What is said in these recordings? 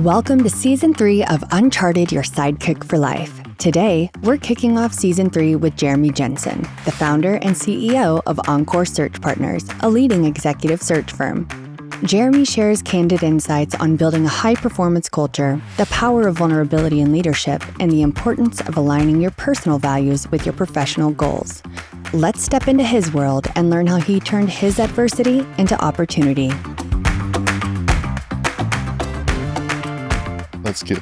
Welcome to Season 3 of Uncharted Your Sidekick for Life. Today, we're kicking off Season 3 with Jeremy Jenson, the founder and CEO of Encore Search Partners, a leading executive search firm. Jeremy shares candid insights on building a high-performance culture, the power of vulnerability in leadership, and the importance of aligning your personal values with your professional goals. Let's step into his world and learn how he turned his adversity into opportunity.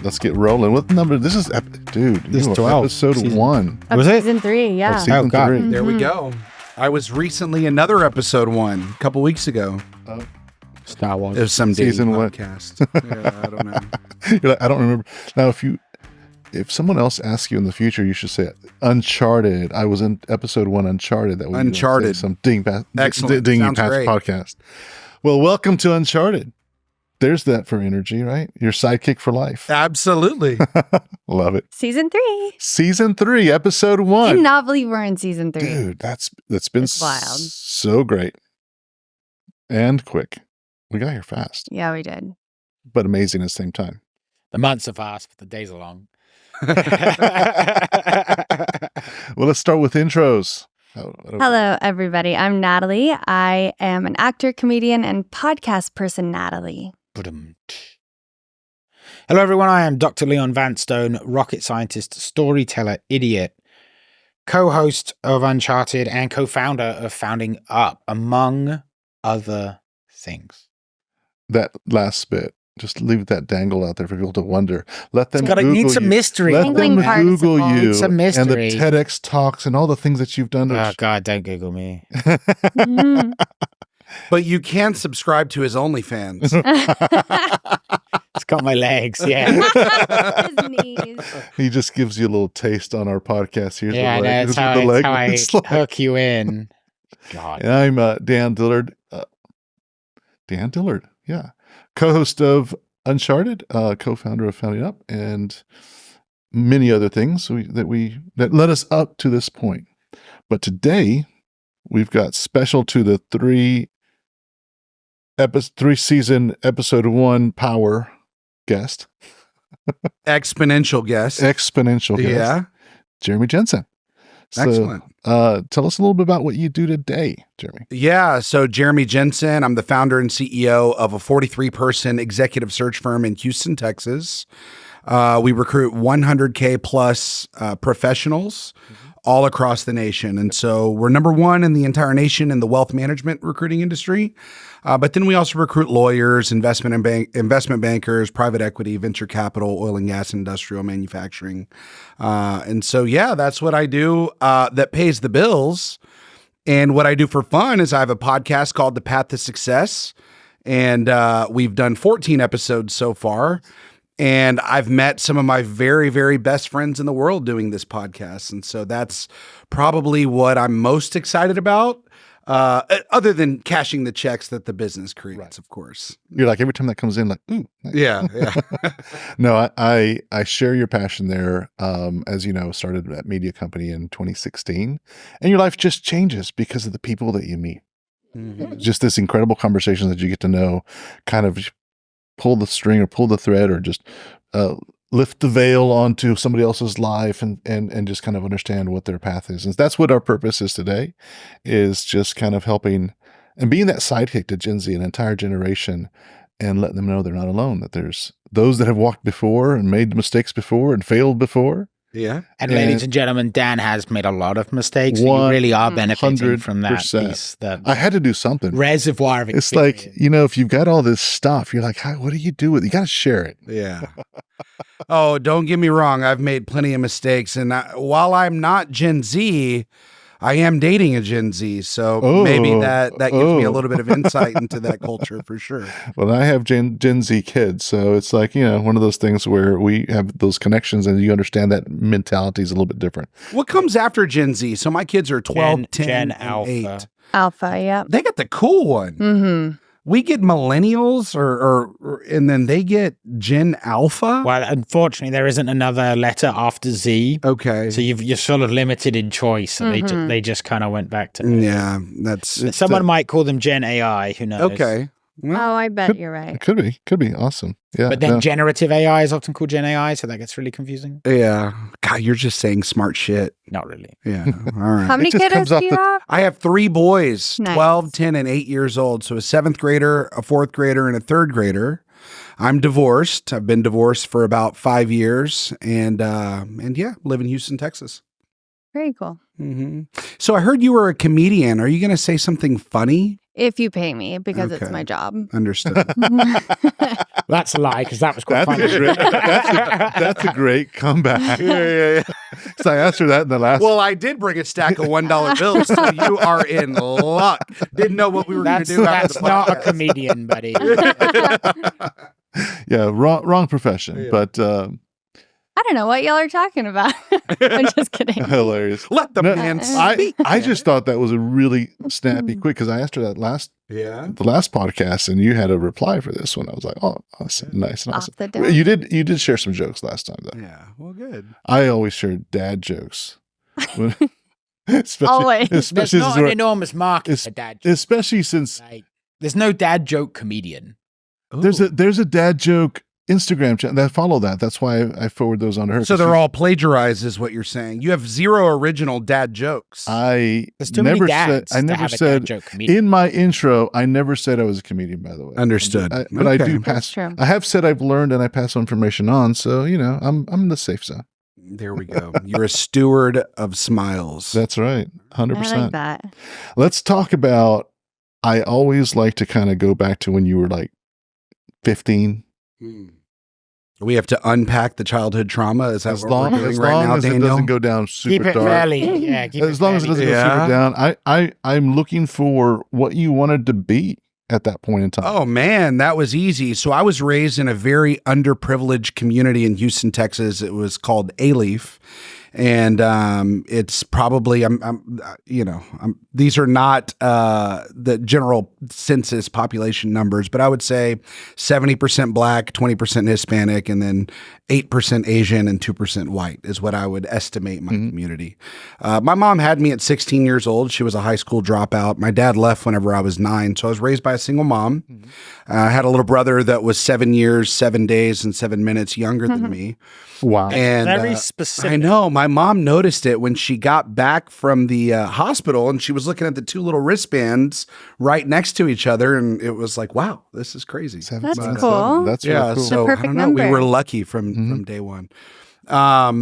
Let's get rolling. What number? This is 12. Episode 1. Was it? Season 3, yeah. Season 3. Mm-hmm. There we go. I was recently another episode 1 a couple weeks ago. Star Wars. It was some dating Season what? podcast. Yeah, I don't know. You're like, I don't remember. Now, if someone else asks you in the future, you should say Uncharted. I was in episode 1, Uncharted. That way Uncharted. Some dingy past great. podcast. Well, welcome to Uncharted. There's that for energy, right? Your sidekick for life. Absolutely. Love it. Season 3. Season 3, episode 1. Cannot believe we're in Season 3. Dude, that's been It's wild. So great and quick. We got here fast, Yeah, we did. but amazing at the same time. The months are fast, but the days are long. Well, let's start with intros. Hello, everybody. I'm Natalie. I am an actor, comedian, and podcast person, Natalie. Hello, everyone. I am Dr. Leon Vanstone, rocket scientist, storyteller, idiot, co-host of Uncharted, and co-founder of Founding Up, among other things. That last bit, just leave that dangle out there for people to wonder. Let them It Google needs some you. mystery. Let them Dangling Google participle. you It's a mystery. and the TEDx talks and all the things that you've done. Oh, God, don't Google me. Mhm. But you can subscribe to his OnlyFans. It's got my legs, yeah. His knees. He just gives you a little taste on our podcast. Here's Yeah, the leg. that's Here's how, what the leg I looks like. hook you in. God. And I'm Dan Dillard. Dan Dillard, yeah. Co-host of Uncharted, co-founder of Founding Up, and many other things that led us up to this point. But today, we've got special to the three season episode 1 power guest. Exponential guest. Exponential guest. Yeah. Jeremy Jenson. So, Excellent. Tell us a little bit about what you do today, Jeremy. Yeah. So Jeremy Jenson, I'm the founder and CEO of a 43-person executive search firm in Houston, Texas. We recruit 100K plus professionals all across the nation. And so we're number 1 in the entire nation in the wealth management recruiting industry. But then we also recruit lawyers, investment bankers, private equity, venture capital, oil and gas, industrial manufacturing. And so, yeah, that's what I do that pays the bills. And what I do for fun is I have a podcast called The Path to Success. And we've done 14 episodes so far. And I've met some of my very, very best friends in the world doing this podcast. And so that's probably what I'm most excited about, other than cashing the checks that the business creates, of course. You're like, every time that comes in, like, ooh. Nice. Yeah. No, I share your passion there. As you know, started at media company in 2016, and your life just changes because of the people that you meet. Mhm. Just this incredible conversation that you get to know, kind of pull the string or pull the thread or just lift the veil onto somebody else's life and just kind of understand what their path is. And that's what our purpose is today, is just kind of helping and being that sidekick to Gen Z, an entire generation, and letting them know they're not alone, that there's those that have walked before and made mistakes before and failed before. Yeah. And ladies and gentlemen, Dan has made a lot of mistakes. You really are benefiting from that 100%. piece, that I had to do something. reservoir of It's experience. like, if you've got all this stuff, you're like, what do you do with it? You got to share it. Yeah. Oh, don't get me wrong. I've made plenty of mistakes. And while I'm not Gen Z, I am dating a Gen Z. So maybe that gives me a little bit of insight into that culture for sure. Well, I have Gen Z kids. So it's like, one of those things where we have those connections and you understand that mentality is a little bit different. What comes after Gen Z? So my kids are 12, 10, Gen and Alpha. 8. Alpha, yep. They got the cool one. Mm-hmm. We get millennials and then they get Gen Alpha. Well, unfortunately, there isn't another letter after Z. Okay. So you're sort of limited in choice. And they just kind of went back to... Yeah, that's... Someone might call them Gen AI, who knows? Okay. Well, Oh, I bet you're right. It could be awesome. Yeah. But then no. generative AI is often called Gen AI, so that gets really confusing. yeah. God, you're just saying smart shit. Not really. Yeah. All right. How many just comes kiddos off do you the- have? I have 3 boys, Nice. 12, 10, and 8 years old. So a 7th grader, a 4th grader, and a 3rd grader. I'm divorced. I've been divorced for about 5 years, and yeah, live in Houston, Texas. Very cool. So I heard you were a comedian. Are you going to say something funny? If you pay me, because it's Okay. my job. Understood. That's a lie, because that was quite That's funny. a great, that's a great comeback. yeah. So I asked her that in the last. Well, I did bring a stack of $1 bills, so you are in luck. Didn't know what we were going to That's, do after that's the not a podcast. comedian, buddy. yeah, wrong profession, Yeah. but I don't know what y'all are talking about. I'm just kidding. hilarious. Let the No, man I speak. just thought that was a really snappy quick because I asked her that Yeah. the last podcast and you had a reply for this one. I was like, oh, that's nice and Off awesome. the dome. You did share some jokes last time though. Yeah. Well, good. I always share dad jokes. especially, Always. There's especially not since an we're- enormous market it's- for dad jokes. especially since Like, there's no dad joke comedian. there's a dad joke Instagram channel that follow that. That's why I forward those on to her. So they're all plagiarized, is what you're saying. You have 0 original dad jokes. I There's too never many dads said. I to never have a said dad joke comedian. in my intro. I never said I was a comedian. By the way, Understood. But I Okay. do That's pass. true. I have said I've learned and I pass information on. So I'm in the safe zone. There we go. You're a steward of smiles. That's right, I 100%. like that. Let's talk about. I always like to kind of go back to when you were like 15. We have to unpack the childhood trauma. Is that As what long we're doing as, right long now, as it Daniel? doesn't go down super Keep it dark. fairly. Yeah, keep As long as it doesn't go Yeah. super down, I'm looking for what you wanted to be at that point in time. Oh man, that was easy. So I was raised in a very underprivileged community in Houston, Texas. It was called A-Leaf. And it's probably these are not the general census population numbers, but I would say 70% Black, 20% Hispanic, and then 8% Asian and 2% white is what I would estimate my community. My mom had me at 16 years old. She was a high school dropout. My dad left whenever I was 9, so I was raised by a single mom. I had a little brother that was 7 years, 7 days, and 7 minutes younger than me. Wow. And Very specific. I know my mom noticed it when she got back from the hospital, and she was looking at the 2 little wristbands right next to each other, and it was like, "Wow, this is crazy." That's Seven. cool. That's Yeah, really cool. so I perfect don't know. We number. were lucky from day one.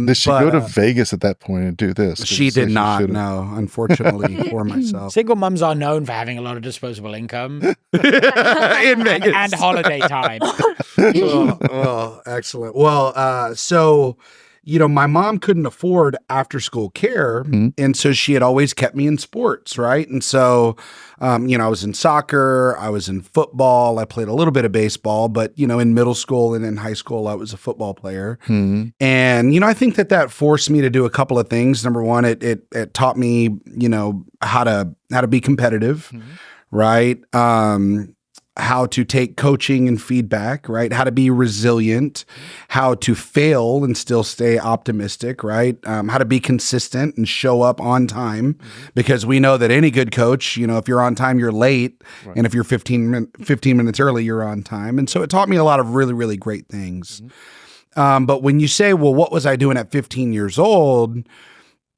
Did she but, go to Vegas at that point and do this? 'Cause She it says did not. should've. No, unfortunately for myself. Single mums are known for having a lot of disposable income In Vegas. and holiday time. Oh, excellent. Well, so my mom couldn't afford after school care. And so she had always kept me in sports. Right. And so, I was in soccer, I was in football, I played a little bit of baseball, but, in middle school and in high school, I was a football player. And, I think that forced me to do a couple of things. Number one, it taught me, how to be competitive. Right. How to take coaching and feedback, right? How to be resilient, how to fail and still stay optimistic, right? How to be consistent and show up on time, because we know that any good coach, if you're on time, you're late. Right. And if you're 15 minutes early, you're on time. And so it taught me a lot of really, really great things. But when you say, well, what was I doing at 15 years old?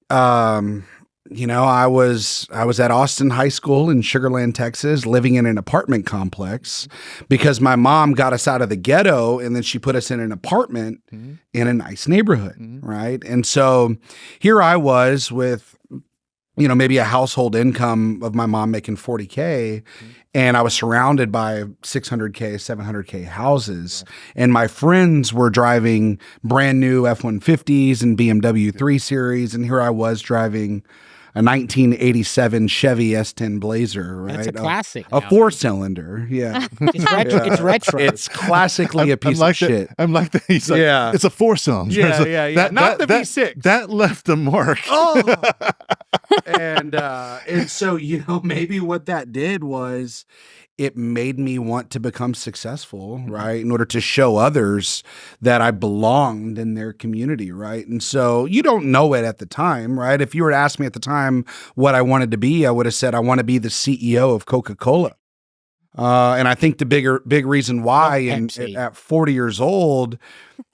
I was at Austin High School in Sugar Land, Texas, living in an apartment complex because my mom got us out of the ghetto and then she put us in an apartment in a nice neighborhood, right? And so here I was with, maybe a household income of my mom making $40K, and I was surrounded by 600K, 700K houses, and my friends were driving brand new F-150s and BMW 3 Series, and here I was driving a 1987 Chevy S10 Blazer, right? That's a classic. A now. 4-cylinder, yeah. It's retro. It's retro. It's classically a piece of shit. I'm like that. He's like, Yeah. it's a 4-cylinder. Yeah. Not the V6. That left a mark. Oh, and so maybe what that did was it made me want to become successful, right? In order to show others that I belonged in their community, right? And so you don't know it at the time, right? If you were to ask me at the time what I wanted to be, I would have said I want to be the CEO of Coca-Cola. And I think the big reason why, and Pepsi. at 40 years old,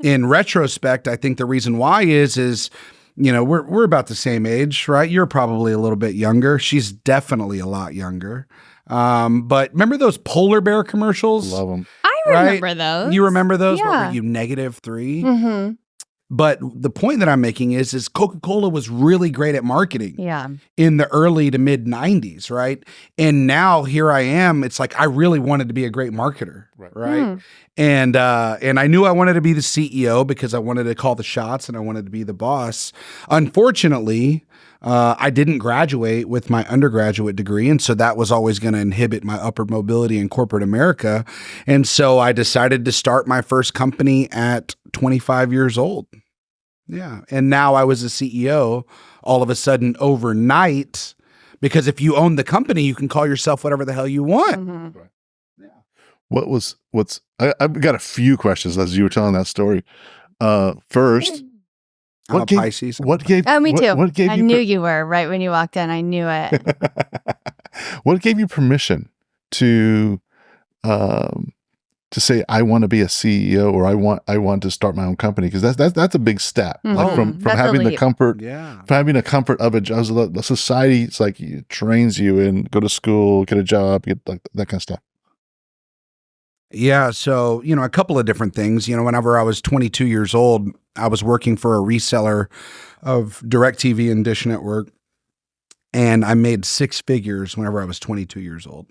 in retrospect, I think the reason why is we're about the same age, right? You're probably a little bit younger. She's definitely a lot younger. But remember those polar bear commercials? Love them. I remember those. You remember those? What Yeah. were you, -3? Mm-hmm. But the point that I'm making is Coca-Cola was really great at marketing Yeah. in the early to mid 90s, right? And now here I am. It's like I really wanted to be a great marketer, right? And I knew I wanted to be the CEO because I wanted to call the shots and I wanted to be the boss. Unfortunately, I didn't graduate with my undergraduate degree, and so that was always going to inhibit my upward mobility in corporate America. And so I decided to start my first company at 25 years old. Yeah. And now I was a CEO all of a sudden overnight, because if you own the company, you can call yourself whatever the hell you want. Mm-hmm. I've got a few questions as you were telling that story. First, I'm what a Pisces. gave? Oh, me too. What gave I you? knew you were right when you walked in. I knew it. What gave you permission to say I want to be a CEO or I want to start my own company? Because that's a big step. Like from That's a having the leap. comfort, Yeah. from having a comfort of a job. The society, it's like it trains you and go to school, get a job, get like that kind of stuff. Yeah. So, a couple of different things. Whenever I was 22 years old, I was working for a reseller of DirecTV and Dish Network. And I made 6 figures whenever I was 22 years old.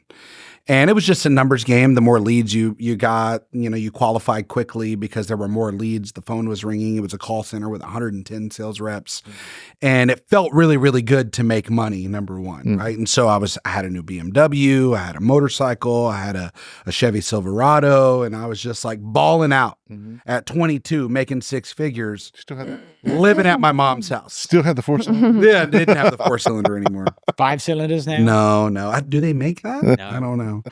And it was just a numbers game. The more leads you got, you qualified quickly because there were more leads. The phone was ringing. It was a call center with 110 sales reps. And it felt really, really good to make money, number one, right? And so I had a new BMW, I had a motorcycle, I had a Chevy Silverado, and I was just like balling out at 22, making 6 figures, Still had living at my mom's house. Still had the four-cylinder. Yeah, didn't have the 4-cylinder anymore. 5 cylinders now? No. Do they make that? No. I don't know.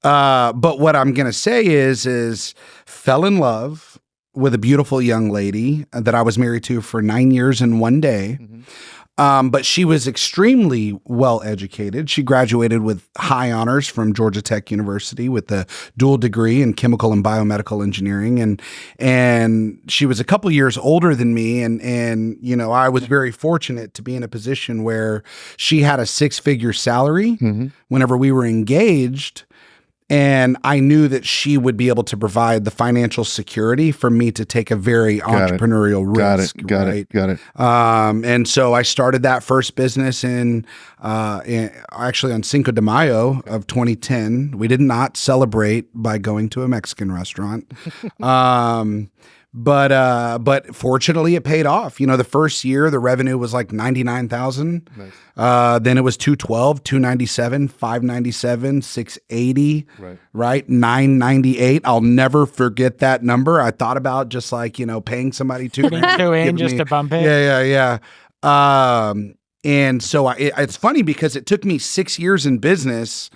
But what I'm going to say is fell in love with a beautiful young lady that I was married to for 9 years and 1 day. But she was extremely well educated. She graduated with high honors from Georgia Tech University with a dual degree in chemical and biomedical engineering. And she was a couple years older than me. And I was very fortunate to be in a position where she had a 6-figure salary whenever we were engaged. And I knew that she would be able to provide the financial security for me to take a very entrepreneurial risk. Got it. And so I started that first business actually on Cinco de Mayo of 2010. We did not celebrate by going to a Mexican restaurant. But fortunately it paid off. The first year the revenue was like 99,000. Nice. Then it was 212, 297, 597, 680, right? 998. I'll never forget that number. I thought about just like, paying somebody $2 just to bump it. Yeah. And so it's funny because it took me 6 years in business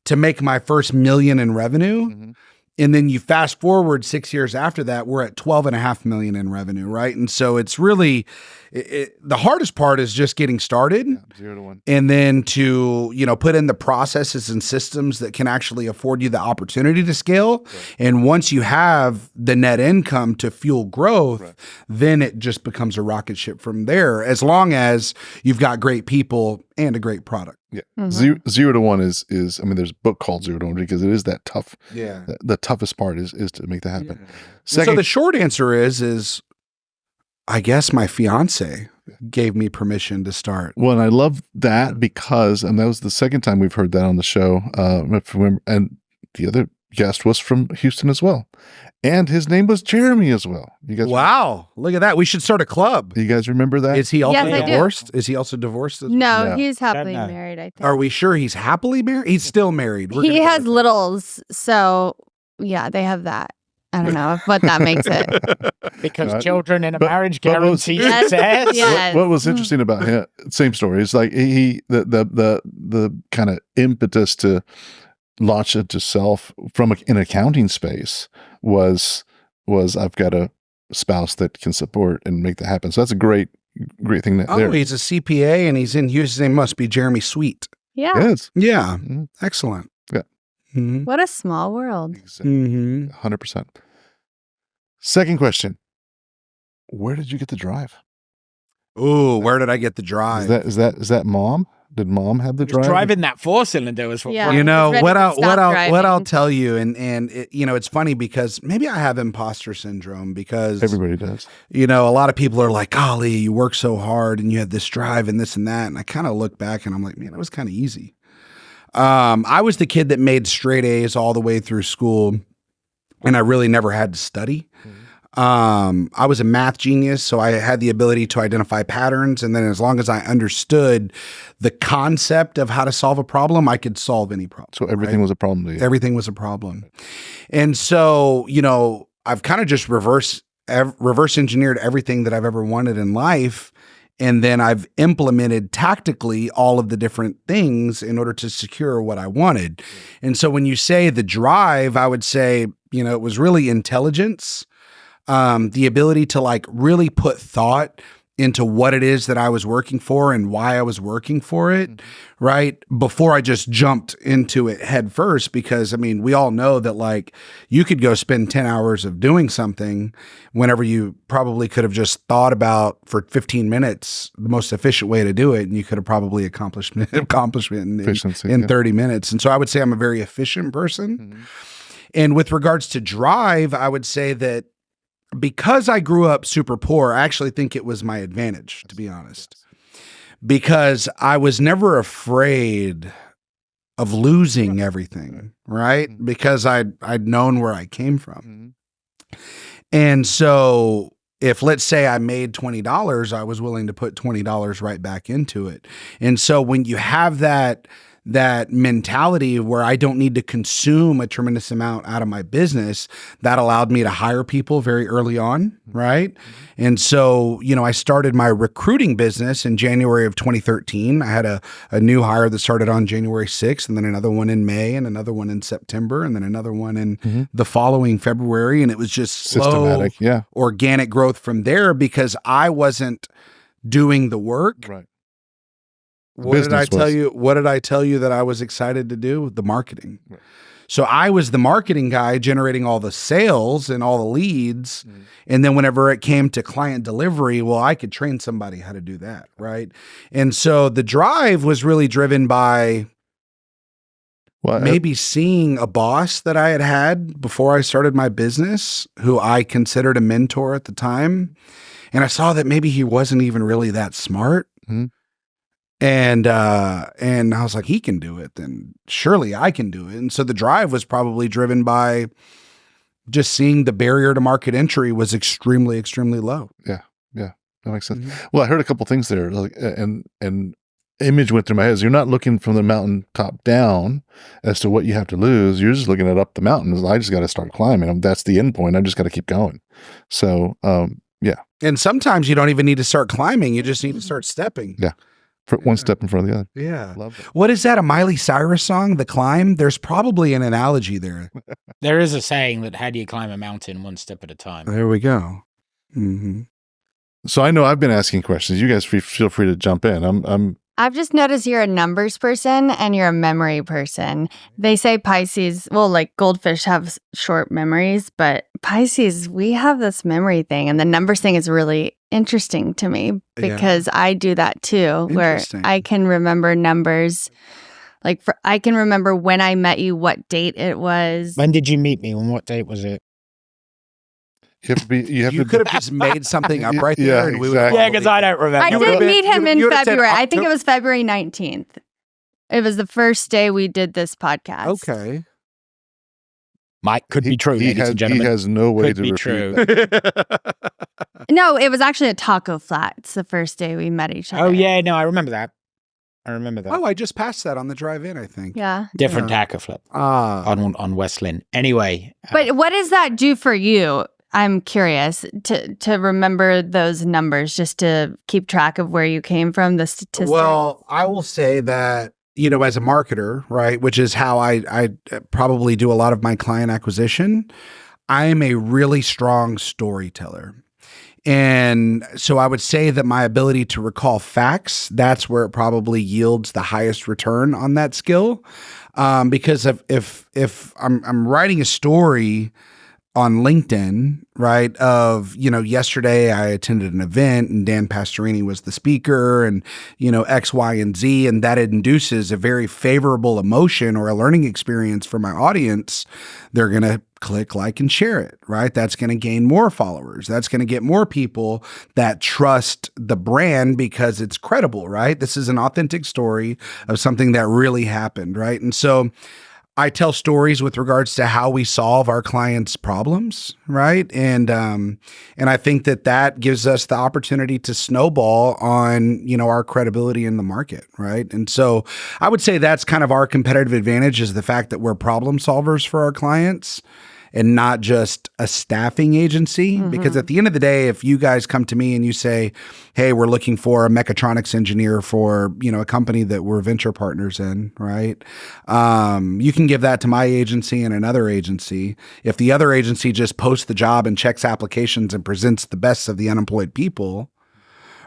to make my first $1 million in revenue. And then you fast forward 6 years after that, we're at 12.5 million in revenue, right? And so it's really the hardest part is just getting started, 0 to 1, and then to put in the processes and systems that can actually afford you the opportunity to scale. And once you have the net income to fuel growth, then it just becomes a rocket ship from there. As long as you've got great people and a great product. Yeah. 0 to 1 is there's a book called 0 to 1 because it is that tough. Yeah. The toughest part is to make that happen. Yeah. Second, so the short answer is I guess my fiance gave me permission to start. Well, and I love that because, and that was the second time we've heard that on the show. And the other guest was from Houston as well. And his name was Jeremy as well. You guys? Wow. Look at that. We should start a club. You guys remember that? Is he also Yes, I do. divorced? Is he also divorced? No, he's happily married, I think. Are we sure he's happily married? He's still married. He has littles, so yeah, they have that. I don't know what that makes it. Because children in a marriage but guarantee Yes, success. yes. What was interesting about him? Same story. It's like the kind of impetus to launch it to self from an accounting space was I've got a spouse that can support and make that happen. So that's a great thing. There. He's a CPA and he's in Houston. His name must be Jeremy Sweet. Yeah. Yes. Yeah. Excellent. Yeah. Mhm. What a small world. Exactly. Mhm. 100%. Second question. Where did you get the drive? Ooh, where did I get the drive? Is that mom? Did mom have the Just drive? driving that 4-cylinder was what Yeah. brought You it. know ready what to I'll stop driving. tell you, and it, it's funny because maybe I have imposter syndrome because Everybody does. a lot of people are like, "Golly, you work so hard and you had this drive and this and that," and I kind of look back and I'm like, man, it was kind of easy. I was the kid that made straight A's all the way through school, and I really never had to study. I was a math genius, so I had the ability to identify patterns. And then as long as I understood the concept of how to solve a problem, I could solve any problem. So everything was a problem to you. Everything was a problem. And so, I've kind of just reverse engineered everything that I've ever wanted in life. And then I've implemented tactically all of the different things in order to secure what I wanted. And so when you say the drive, I would say, it was really intelligence. The ability to like really put thought into what it is that I was working for and why I was working for it, right? Before I just jumped into it head first, because we all know that like you could go spend 10 hours of doing something whenever you probably could have just thought about for 15 minutes the most efficient way to do it. And you could have probably accomplished it in 30 minutes. And so I would say I'm a very efficient person. And with regards to drive, I would say that because I grew up super poor, I actually think it was my advantage, to be honest, because I was never afraid of losing everything, right? Because I'd known where I came from. And so if, let's say, I made $20, I was willing to put $20 right back into it. And so when you have that mentality where I don't need to consume a tremendous amount out of my business, that allowed me to hire people very early on, right? And so, I started my recruiting business in January of 2013. I had a new hire that started on January 6th, and then another one in May, and another one in September, and then another one in the following February. And it was just slow, organic growth from there because I wasn't doing the work. Right. What did I tell you that I was excited to do? The marketing. Right. So I was the marketing guy generating all the sales and all the leads. And then whenever it came to client delivery, well, I could train somebody how to do that. Right. And so the drive was really driven by maybe seeing a boss that I had before I started my business, who I considered a mentor at the time. And I saw that maybe he wasn't even really that smart. And I was like, he can do it, then surely I can do it. And so the drive was probably driven by just seeing the barrier to market entry was extremely, extremely low. Yeah. That makes sense. Well, I heard a couple things there, like, and image went through my head. Is you're not looking from the mountain top down as to what you have to lose. You're just looking at up the mountain. I just got to start climbing. That's the end point. I just got to keep going. So, yeah. And sometimes you don't even need to start climbing. You just need to start stepping. Yeah. One step in front of the other. Yeah. Love it. What is that? A Miley Cyrus song, The Climb? There's probably an analogy there. There is a saying that how do you climb a mountain one step at a time? There we go. So I know I've been asking questions. You guys feel free to jump in. I've just noticed you're a numbers person and you're a memory person. They say Pisces, well, like goldfish have short memories, but Pisces, we have this memory thing. And the numbers thing is really interesting to me because I do that too, where I can remember numbers. Like I can remember when I met you, what date it was. When did you meet me and what date was it? You could have just made something up right there. Yeah, and we exactly. Yeah, because I don't remember. I did meet him in February. I think it was February 19th. It was the first day we did this podcast. Okay. Could be true, ladies and gentlemen. He has no way to be refute true. that. No, it was actually a taco flat. It's the first day we met each other. Oh, yeah, no, I remember that. Oh, I just passed that on the drive-in, I think. Yeah. Different taco flip on West Lynn. Anyway. But what does that do for you? I'm curious to remember those numbers, just to keep track of where you came from, the statistics. Well, I will say that, as a marketer, right, which is how I probably do a lot of my client acquisition, I am a really strong storyteller. And so I would say that my ability to recall facts, that's where it probably yields the highest return on that skill. Because if I'm writing a story on LinkedIn, right, of, yesterday I attended an event and Dan Pastorini was the speaker and, X, Y, and Z, and that induces a very favorable emotion or a learning experience for my audience, they're going to click, like, and share it, right? That's going to gain more followers. That's going to get more people that trust the brand because it's credible, right? This is an authentic story of something that really happened, right? And so I tell stories with regards to how we solve our clients' problems, right? And I think that gives us the opportunity to snowball on, our credibility in the market, right? And so I would say that's kind of our competitive advantage, is the fact that we're problem solvers for our clients and not just a staffing agency. Because at the end of the day, if you guys come to me and you say, hey, we're looking for a mechatronics engineer for, a company that we're venture partners in, right? You can give that to my agency and another agency. If the other agency just posts the job and checks applications and presents the best of the unemployed people,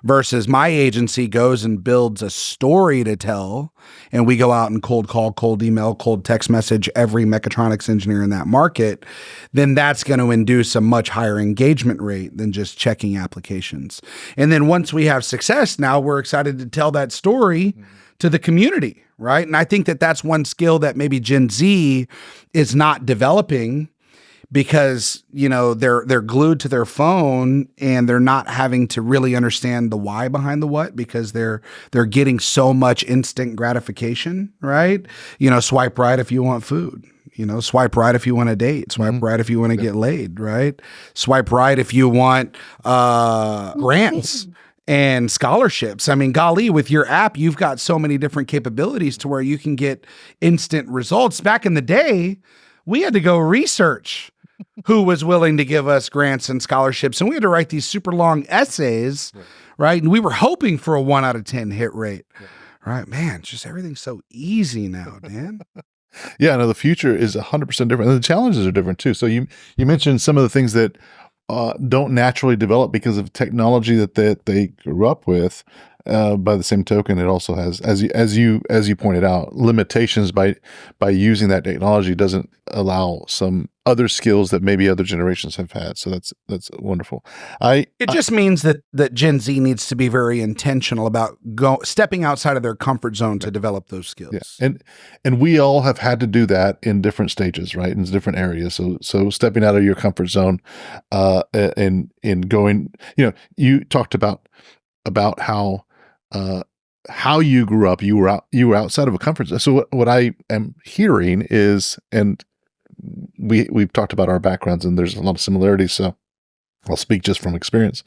versus my agency goes and builds a story to tell, and we go out and cold call, cold email, cold text message every mechatronics engineer in that market, then that's going to induce a much higher engagement rate than just checking applications. And then once we have success, now we're excited to tell that story to the community, right? And I think that that's one skill that maybe Gen Z is not developing, because, they're glued to their phone and they're not having to really understand the why behind the what, because they're getting so much instant gratification, right? Swipe right if you want food, swipe right if you want a date, swipe right if you want to get laid, right? Swipe right if you want grants and scholarships. I mean, golly, with your app, you've got so many different capabilities to where you can get instant results. Back in the day, we had to go research who was willing to give us grants and scholarships. And we had to write these super long essays, right? And we were hoping for a 1 out of 10 hit rate, right? Man, just everything's so easy now, Dan. Yeah, no, the future is 100% different. And the challenges are different too. So you mentioned some of the things that don't naturally develop because of technology that they grew up with. By the same token, it also has, as you pointed out, limitations by using that technology doesn't allow some other skills that maybe other generations have had. So that's wonderful. It just means that Gen Z needs to be very intentional about stepping outside of their comfort zone to develop those skills. Yeah. And we all have had to do that in different stages, right? In different areas. So stepping out of your comfort zone, and going, you talked about how you grew up. You were outside of a comfort zone. So what I am hearing is, and we've talked about our backgrounds, and there's a lot of similarities. So I'll speak just from experience.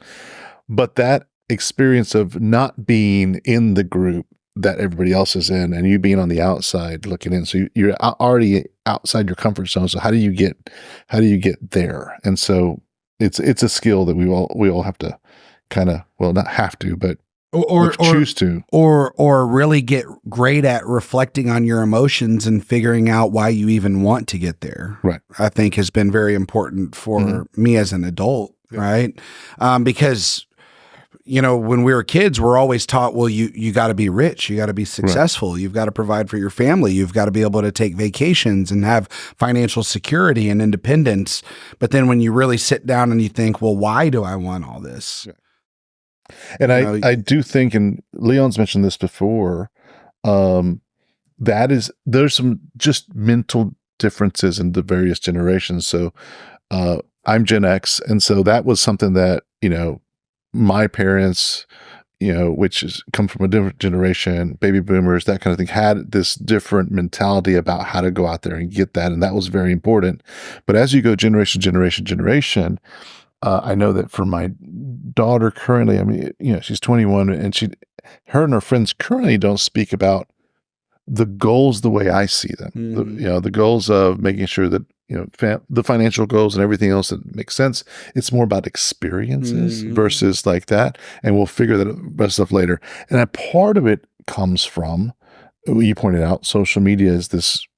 But that experience of not being in the group that everybody else is in, and you being on the outside looking in, so you're already outside your comfort zone. So how do you get there? And so it's a skill that we all have to kind of, well, not have to, but or choose to, or really get great at reflecting on your emotions and figuring out why you even want to get there. Right. I think has been very important for me as an adult. Yeah. Right. Because, when we were kids, we're always taught, well, you got to be rich, you got to be successful, right. You've got to provide for your family, you've got to be able to take vacations and have financial security and independence. But then when you really sit down and you think, well, why do I want all this? Yeah. And I do think, and Leon's mentioned this before, there's some just mental differences in the various generations. So I'm Gen X, and so that was something that, my parents, which come from a different generation, baby boomers, that kind of thing, had this different mentality about how to go out there and get that. And that was very important. But as you go generation, I know that for my daughter currently, I mean, she's 21, and her and her friends currently don't speak about the goals the way I see them. The goals of making sure that, the financial goals and everything else that makes sense. It's more about experiences versus like that. And we'll figure that rest stuff later. And a part of it comes from, you pointed out, social media is this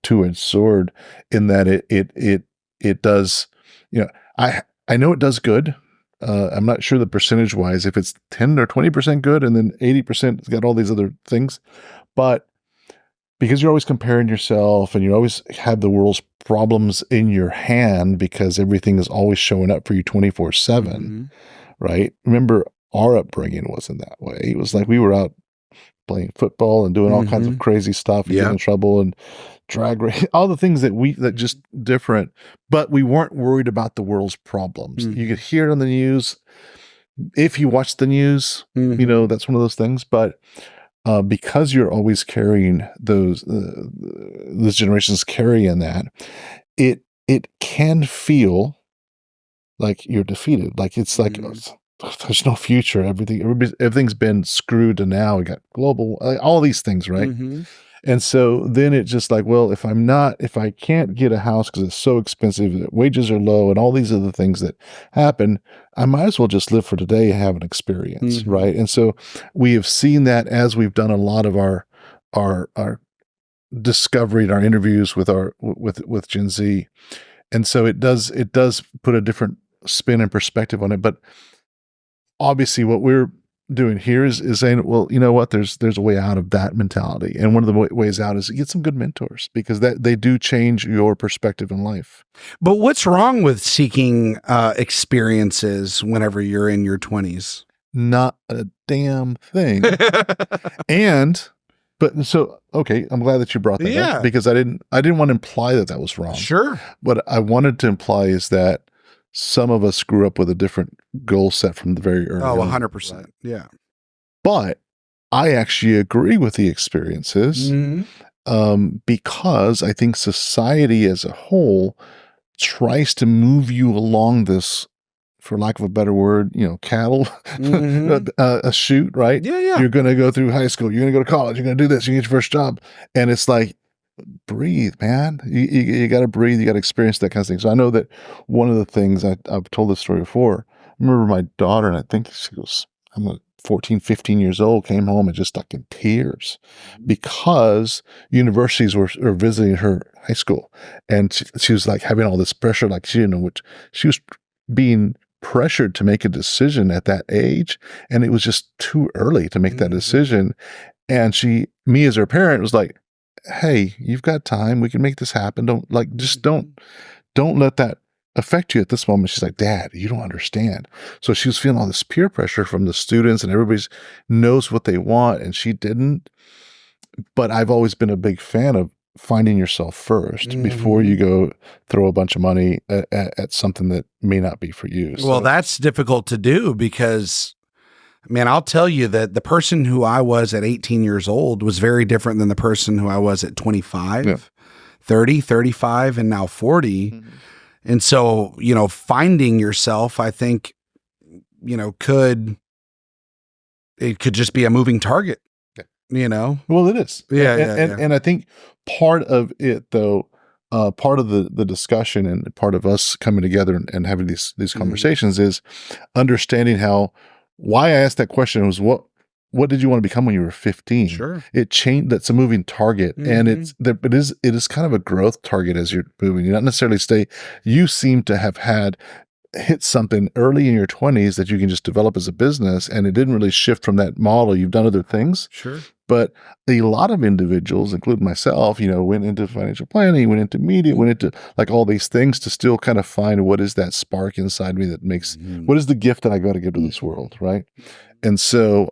two-edged sword in that it does, I know it does good. I'm not sure the percentage wise, if it's 10 or 20% good and then 80% has got all these other things. But because you're always comparing yourself and you always have the world's problems in your hand because everything is always showing up for you 24/7, right? Remember, our upbringing wasn't that way. It was like we were out playing football and doing all kinds of crazy stuff and getting in trouble and drag race, all the things that just different, but we weren't worried about the world's problems. You could hear it on the news. If you watch the news, you know, that's one of those things, but because you're always carrying those generations carrying that, it can feel like you're defeated. Like it's like there's no future. Everything's been screwed to now. We got global, all these things, right? And so then it's just like, well, if I can't get a house because it's so expensive, that wages are low, and all these other things that happen, I might as well just live for today and have an experience, right? And so we have seen that as we've done a lot of our discovery and our interviews with Gen Z, and so it does put a different spin and perspective on it. But obviously, what we're doing here is saying, well, you know what, there's a way out of that mentality, and one of the ways out is get some good mentors, because they do change your perspective in life. But what's wrong with seeking experiences whenever you're in your 20s? Not a damn thing. Okay, I'm glad that you brought that up, because I didn't want to imply that was wrong. Sure. What I wanted to imply is that some of us grew up with a different goal set from the very early. Oh, 100%. Right? Yeah. But I actually agree with the experiences because I think society as a whole tries to move you along this, for lack of a better word, you know, cattle, a chute, right? Yeah. You're going to go through high school. You're going to go to college. You're going to do this. You get your first job. And it's like, breathe, man. You got to breathe. You got to experience that kind of thing. So I know that one of the things I've told this story before. I remember my daughter, and I think she was, 14, 15 years old, came home and just stuck in tears because universities were visiting her high school, and she was like having all this pressure, like she didn't know what she was being pressured to make a decision at that age, and it was just too early to make that decision. And me as her parent was like, hey, you've got time. We can make this happen. Don't let that affect you at this moment. She's like, Dad, you don't understand. So she was feeling all this peer pressure from the students, and everybody knows what they want, and she didn't. But I've always been a big fan of finding yourself first before you go throw a bunch of money at something that may not be for you. Well, that's difficult to do because, man, I'll tell you that the person who I was at 18 years old was very different than the person who I was at 25, 30, 35, and now 40. And so, you know, finding yourself, I think, you know, it could just be a moving target, you know? Well, it is. Yeah. And I think part of it, though, part of the discussion and part of us coming together and having these conversations is understanding why I asked that question was, what did you want to become when you were 15? Sure. It changed. That's a moving target. And it is kind of a growth target as you're moving. You not necessarily you seem to have hit something early in your 20s that you can just develop as a business. And it didn't really shift from that model. You've done other things. Sure. But a lot of individuals, including myself, you know, went into financial planning, went into media, went into like all these things to still kind of find what is that spark inside me that makes, what is the gift that I got to give to this world, right? And so,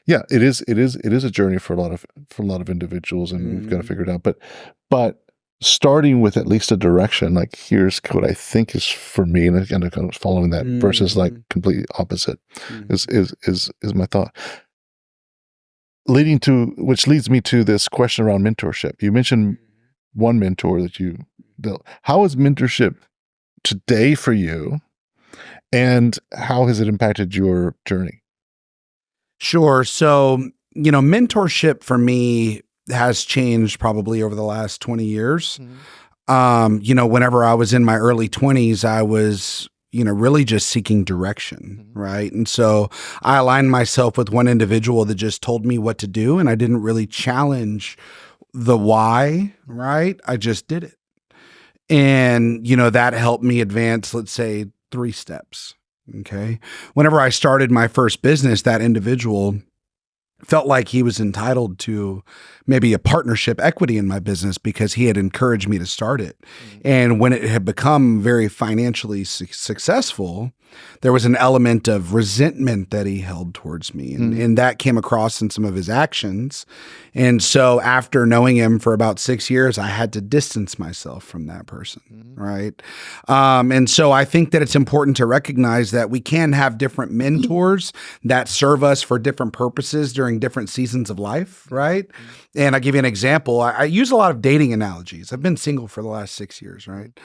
it is a journey for a lot of individuals, and we've got to figure it out. But starting with at least a direction, like here's what I think is for me, and kind of following that versus like completely opposite is my thought. Which leads me to this question around mentorship. You mentioned one mentor that you built. How is mentorship today for you, and how has it impacted your journey? Sure. So, you know, mentorship for me has changed probably over the last 20 years. You know, whenever I was in my early 20s, I was, you know, really just seeking direction, right? And so I aligned myself with one individual that just told me what to do, and I didn't really challenge the why, right? I just did it. And, you know, that helped me advance, let's say, 3 steps, Okay. Whenever I started my first business, that individual felt like he was entitled to maybe a partnership equity in my business because he had encouraged me to start it. And when it had become very financially successful, there was an element of resentment that he held towards me. And that came across in some of his actions. And so after knowing him for about 6 years, I had to distance myself from that person. Right. And so I think that it's important to recognize that we can have different mentors that serve us for different purposes during different seasons of life. Right. And I'll give you an example. I use a lot of dating analogies. I've been single for the last 6 years. Right.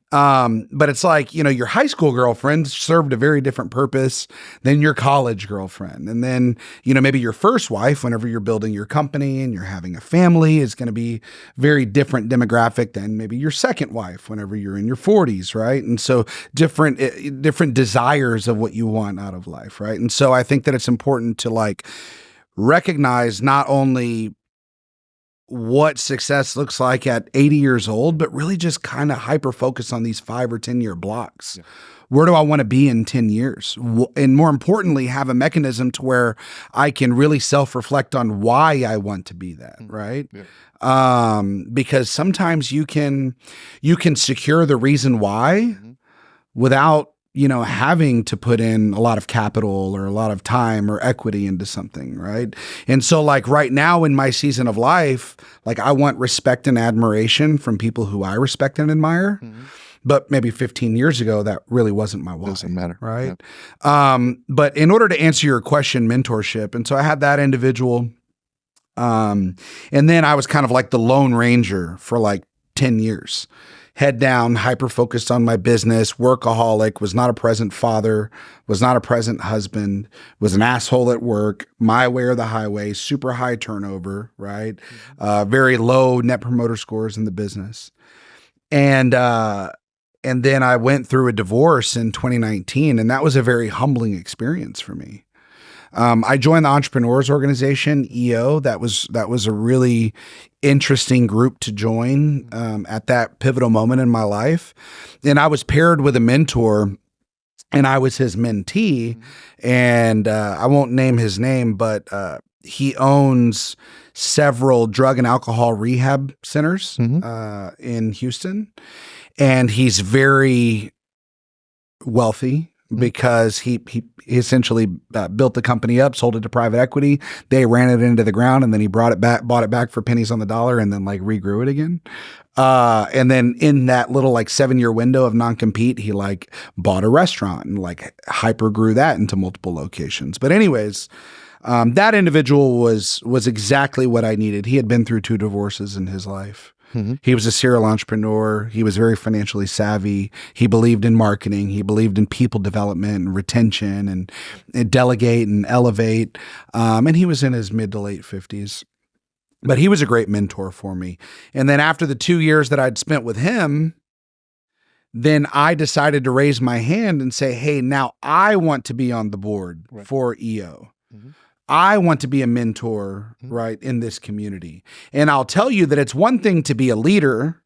But it's like, your high school girlfriend served a very different purpose than your college girlfriend. And then, maybe your first wife, whenever you're building your company and you're having a family, is going to be very different demographic than maybe your second wife, whenever you're in your 40s. Right. And so different desires of what you want out of life. Right. And so I think that it's important to recognize not only what success looks like at 80 years old, but really just kind of hyper focus on these 5 or 10 year blocks. Yeah. Where do I want to be in 10 years? And more importantly, have a mechanism to where I can really self-reflect on why I want to be that, right? Yeah. Because sometimes you can secure the reason why without having to put in a lot of capital or a lot of time or equity into something, right? And so right now in my season of life, I want respect and admiration from people who I respect and admire. But maybe 15 years ago, that really wasn't my why. Doesn't matter. Right? Yep. But in order to answer your question, mentorship. And so I had that individual. And then I was kind of like the Lone Ranger for 10 years. Head down, hyper-focused on my business, workaholic, was not a present father, was not a present husband, was an asshole at work, my way or the highway, super high turnover, right? Very low net promoter scores in the business. And then I went through a divorce in 2019, and that was a very humbling experience for me. I joined the Entrepreneurs Organization, EO. That was a really interesting group to join at that pivotal moment in my life. And I was paired with a mentor, and I was his mentee. And I won't name his name, but he owns several drug and alcohol rehab centers in Houston. And he's very wealthy, because he essentially built the company up, sold it to private equity. They ran it into the ground, and then he bought it back for pennies on the dollar, and then regrew it again. And then in that little 7-year window of non-compete, he bought a restaurant and hyper grew that into multiple locations. But anyways, that individual was exactly what I needed. He had been through 2 divorces in his life. He was a serial entrepreneur. He was very financially savvy. He believed in marketing. He believed in people development and retention and delegate and elevate. And he was in his mid to late 50s. But he was a great mentor for me. And then after the 2 years that I'd spent with him, then I decided to raise my hand and say, hey, now I want to be on the board for EO. I want to be a mentor, right, in this community. And I'll tell you that it's one thing to be a leader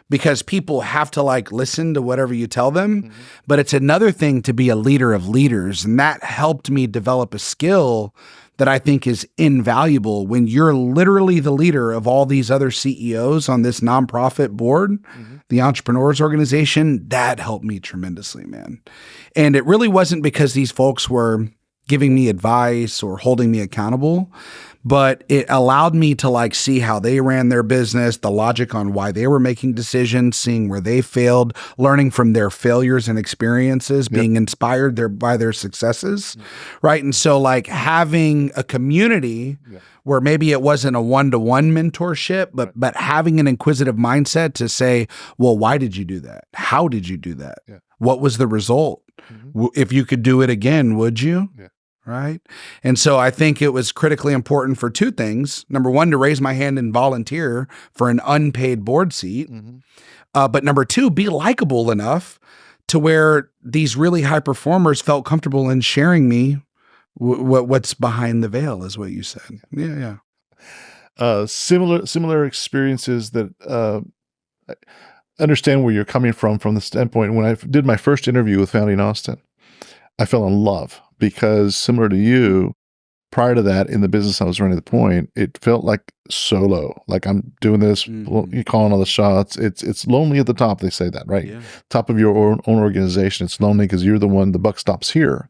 because people have to listen to whatever you tell them, but it's another thing to be a leader of leaders. And that helped me develop a skill that I think is invaluable when you're literally the leader of all these other CEOs on this nonprofit board, the Entrepreneurs Organization. That helped me tremendously, man. And it really wasn't because these folks were giving me advice or holding me accountable, but it allowed me to see how they ran their business, the logic on why they were making decisions, seeing where they failed, learning from their failures and experiences, being inspired by their successes, right? And so having a community where maybe it wasn't a one-to-one mentorship, but having an inquisitive mindset to say, well, why did you do that? How did you do that? What was the result? If you could do it again, would you? Right. And so I think it was critically important for 2 things. Number 1, to raise my hand and volunteer for an unpaid board seat. But number 2, be likable enough to where these really high performers felt comfortable in sharing me what's behind the veil, is what you said. Yeah. Similar experiences that I understand where you're coming from the standpoint. When I did my first interview with Founding Austin, I fell in love because similar to you, prior to that, in the business I was running at the point, it felt like solo. Like I'm doing this, you're calling all the shots. It's lonely at the top. They say that, right? Yeah. Top of your own organization. It's lonely because you're the one, the buck stops here.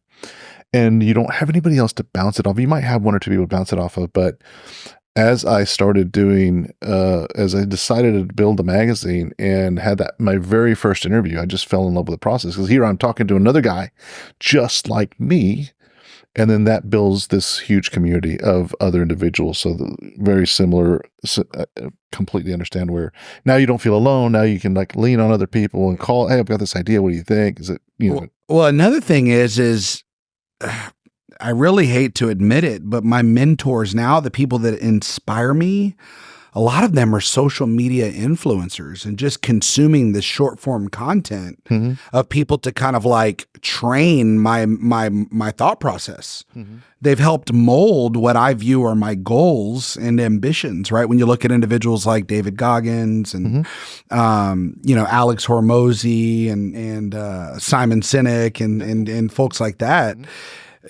And you don't have anybody else to bounce it off. You might have one or two people to bounce it off of, but as I started doing, as I decided to build a magazine and had that my very first interview, I just fell in love with the process because here I'm talking to another guy just like me. And then that builds this huge community of other individuals. So very similar, completely understand where now you don't feel alone. Now you can like lean on other people and call, hey, I've got this idea. What do you think? Is it, you know? Well, another thing is I really hate to admit it, but my mentors now, the people that inspire me, a lot of them are social media influencers and just consuming this short form content of people to kind of like train my thought process. They've helped mold what I view are my goals and ambitions, right? When you look at individuals like David Goggins and, Alex Hormozy and Simon Sinek and folks like that,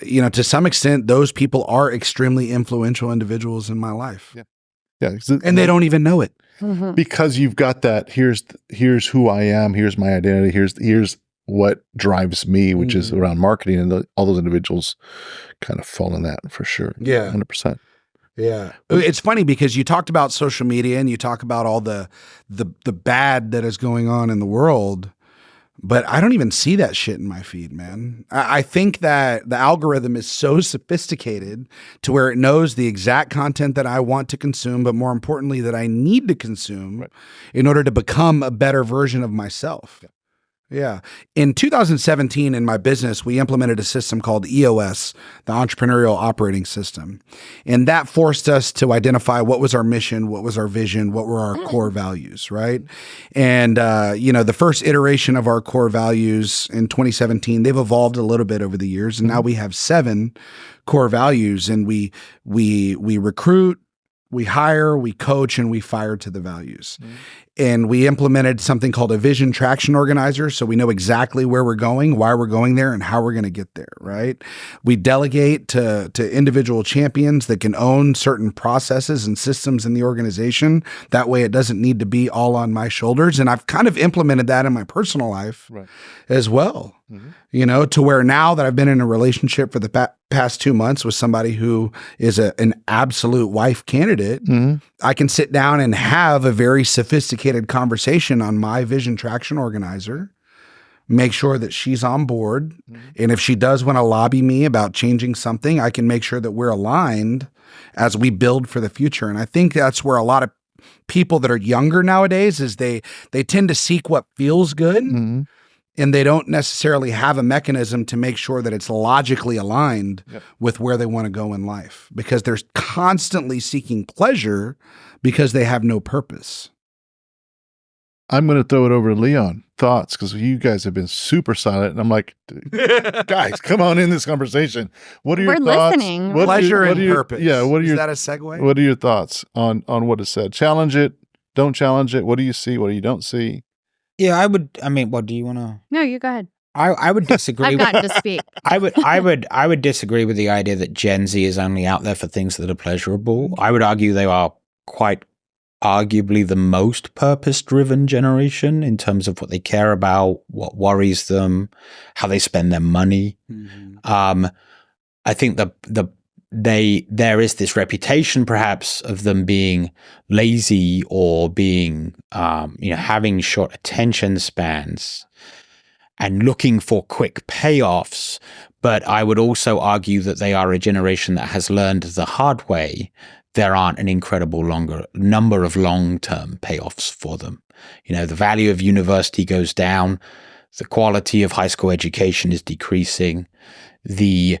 to some extent, those people are extremely influential individuals in my life. Yeah. And they don't even know it. Because you've got that, here's who I am, here's my identity, here's what drives me, which is around marketing, and all those individuals kind of fall in that for sure. Yeah. 100%. Yeah. It's funny because you talked about social media and you talk about all the bad that is going on in the world, but I don't even see that shit in my feed, man. I think that the algorithm is so sophisticated to where it knows the exact content that I want to consume, but more importantly, that I need to consume in order to become a better version of myself. Yeah. In 2017, in my business, we implemented a system called EOS, the Entrepreneurial Operating System. And that forced us to identify what was our mission, what was our vision, what were our core values, right? And, the first iteration of our core values in 2017, they've evolved a little bit over the years. And now we have 7 core values, and we recruit, we hire, we coach, and we fire to the values. And we implemented something called a vision traction organizer. So we know exactly where we're going, why we're going there, and how we're going to get there, right? We delegate to individual champions that can own certain processes and systems in the organization. That way it doesn't need to be all on my shoulders. And I've kind of implemented that in my personal life as well, to where now that I've been in a relationship for the past 2 months with somebody who is an absolute wife candidate, I can sit down and have a very sophisticated conversation on my vision traction organizer, make sure that she's on board. And if she does want to lobby me about changing something, I can make sure that we're aligned as we build for the future. And I think that's where a lot of people that are younger nowadays is they tend to seek what feels good. And they don't necessarily have a mechanism to make sure that it's logically aligned with where they want to go in life, because they're constantly seeking pleasure because they have no purpose. I'm going to throw it over to Leon. Thoughts, because you guys have been super silent, and I'm like, guys, come on in this conversation. What are your thoughts? Listening. Pleasure and purpose. Yeah, is that a segue? What are your thoughts on what is said? Challenge it, don't challenge it. What do you see? What do you don't see? Yeah, I would. I mean, what do you want to? No, you go ahead. I would disagree. I've got to speak. I would disagree with the idea that Gen Z is only out there for things that are pleasurable. I would argue they are quite arguably the most purpose-driven generation in terms of what they care about, what worries them, how they spend their money. I think there is this reputation perhaps of them being lazy or being having short attention spans and looking for quick payoffs. But I would also argue that they are a generation that has learned the hard way there aren't an incredible number of long-term payoffs for them. The value of university goes down. The quality of high school education is decreasing. The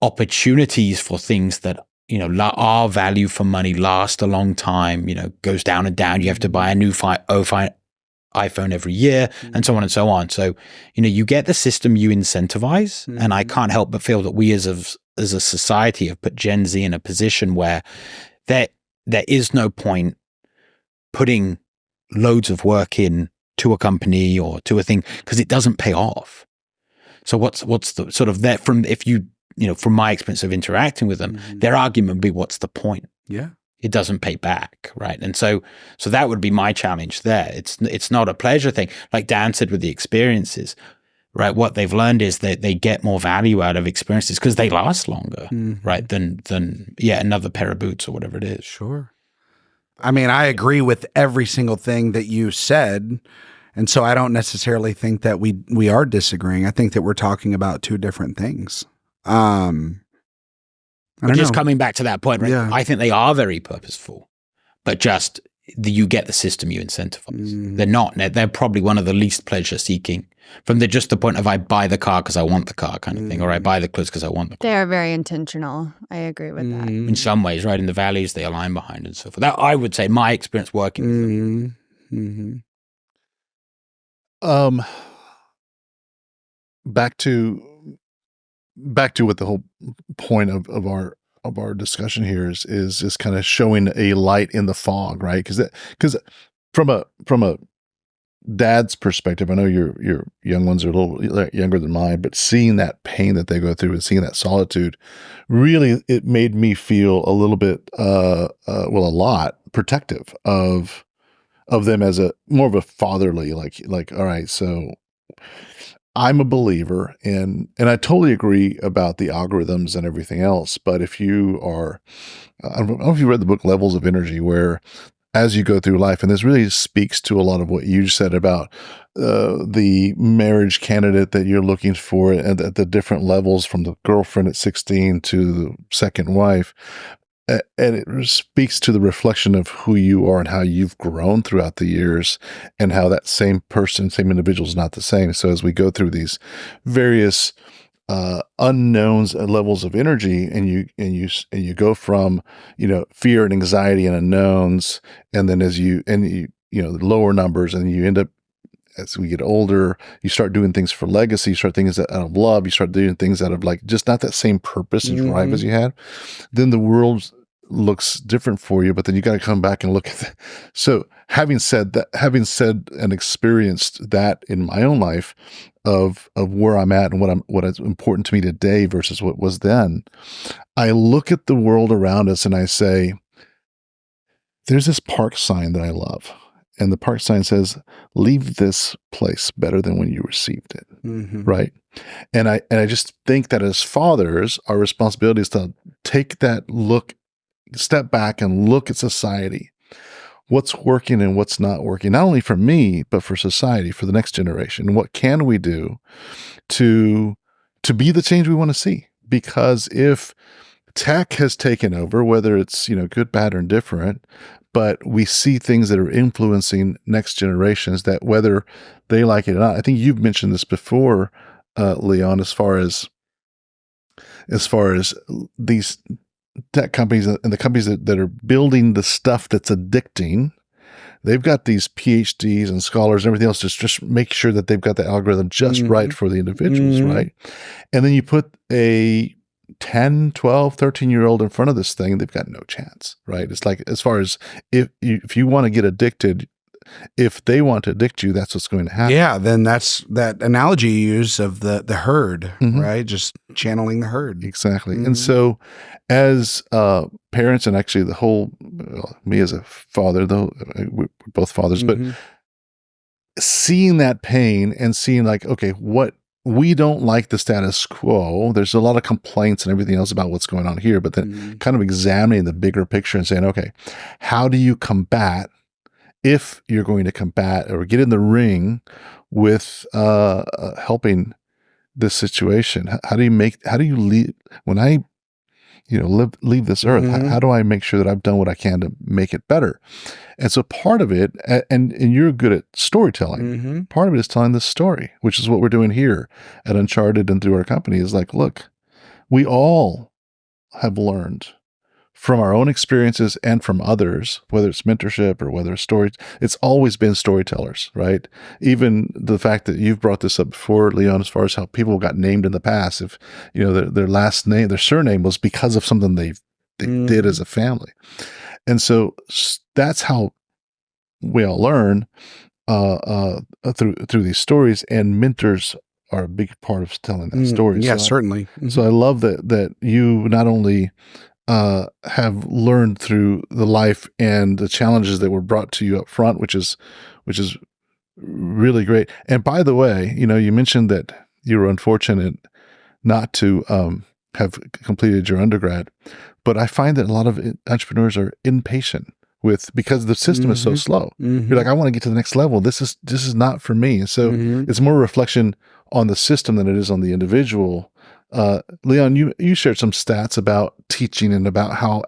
opportunities for things that, are value for money last a long time, goes down and down. You have to buy a new iPhone every year and so on and so on. So, you get the system you incentivize. And I can't help but feel that we as a society have put Gen Z in a position where there is no point putting loads of work in to a company or to a thing because it doesn't pay off. So what's the sort of that from, if you know, from my experience of interacting with them, their argument would be, what's the point? Yeah. It doesn't pay back, right? And so that would be my challenge there. It's not a pleasure thing. Like Dan said with the experiences, right? What they've learned is that they get more value out of experiences because they last longer, right? Than another pair of boots or whatever it is. Sure. I mean, I agree with every single thing that you said. And so I don't necessarily think that we are disagreeing. I think that we're talking about two different things. Just coming back to that point, right? Yeah. I think they are very purposeful, but just you get the system you incentivize. They're not. They're probably one of the least pleasure seeking from the point of I buy the car because I want the car kind of thing, or I buy the clothes because I want the car. They are very intentional. I agree with that. In some ways, right? In the values they align behind and so forth. That, I would say, my experience working with them. Back to what the whole point of our discussion here is just kind of showing a light in the fog, right? Because from a dad's perspective, I know your young ones are a little younger than mine, but seeing that pain that they go through and seeing that solitude, really, it made me feel a little bit, a lot protective of them as a more of a fatherly, like, all right, so I'm a believer and I totally agree about the algorithms and everything else. But if you are, I don't know if you read the book Levels of Energy, where as you go through life, and this really speaks to a lot of what you said about the marriage candidate that you're looking for at the different levels, from the girlfriend at 16 to the second wife. And it speaks to the reflection of who you are and how you've grown throughout the years, and how that same person, same individual is not the same. So as we go through these various unknowns and levels of energy, and you go from, fear and anxiety and unknowns, and then as you lower numbers, and you end up, as we get older, you start doing things for legacy, you start things out of love, you start doing things out of just not that same purpose and drive as you had, then the world looks different for you. But then you got to come back and look at that. So having said and experienced that in my own life of where I'm at and what is important to me today versus what was then, I look at the world around us and I say, there's this park sign that I love. And the park sign says, leave this place better than when you received it. Right. And I just think that as fathers, our responsibility is to take that look, step back and look at society, what's working and what's not working, not only for me, but for society, for the next generation. What can we do to be the change we want to see? Because if tech has taken over, whether it's, good, bad, or indifferent, but we see things that are influencing next generations, that whether they like it or not. I think you've mentioned this before, Leon, as far as these tech companies and the companies that are building the stuff that's addicting. They've got these PhDs and scholars and everything else just make sure that they've got the algorithm just right for the individuals, right? And then you put a 10, 12, 13-year-old in front of this thing, they've got no chance, right? It's like, as far as if you want to get addicted, if they want to addict you, that's what's going to happen. Yeah, then that's that analogy you use of the herd, right? Just channeling the herd. Exactly. And so as parents, and actually the whole, me as a father, though we're both fathers, but seeing that pain and seeing okay, what we don't like the status quo. There's a lot of complaints and everything else about what's going on here, but then kind of examining the bigger picture and saying, okay, how do you combat, if you're going to combat or get in the ring with helping this situation? How do you leave, when I leave this earth, how do I make sure that I've done what I can to make it better? And so part of it, and you're good at storytelling, part of it is telling this story, which is what we're doing here at Uncharted and through our company, is look, we all have learned from our own experiences and from others, whether it's mentorship or whether it's stories. It's always been storytellers, right? Even the fact that you've brought this up before, Leon, as far as how people got named in the past, if their last name, their surname was because of something they did as a family. And so that's how we all learn through these stories. And mentors are a big part of telling that story. Yeah, So certainly. So I love that you not only have learned through the life and the challenges that were brought to you up front, which is really great. And by the way, you mentioned that you were unfortunate not to have completed your undergrad, but I find that a lot of entrepreneurs are impatient because the system is so slow. You're like, I want to get to the next level. This is not for me. And so it's more a reflection on the system than it is on the individual. Leon, you shared some stats about teaching and about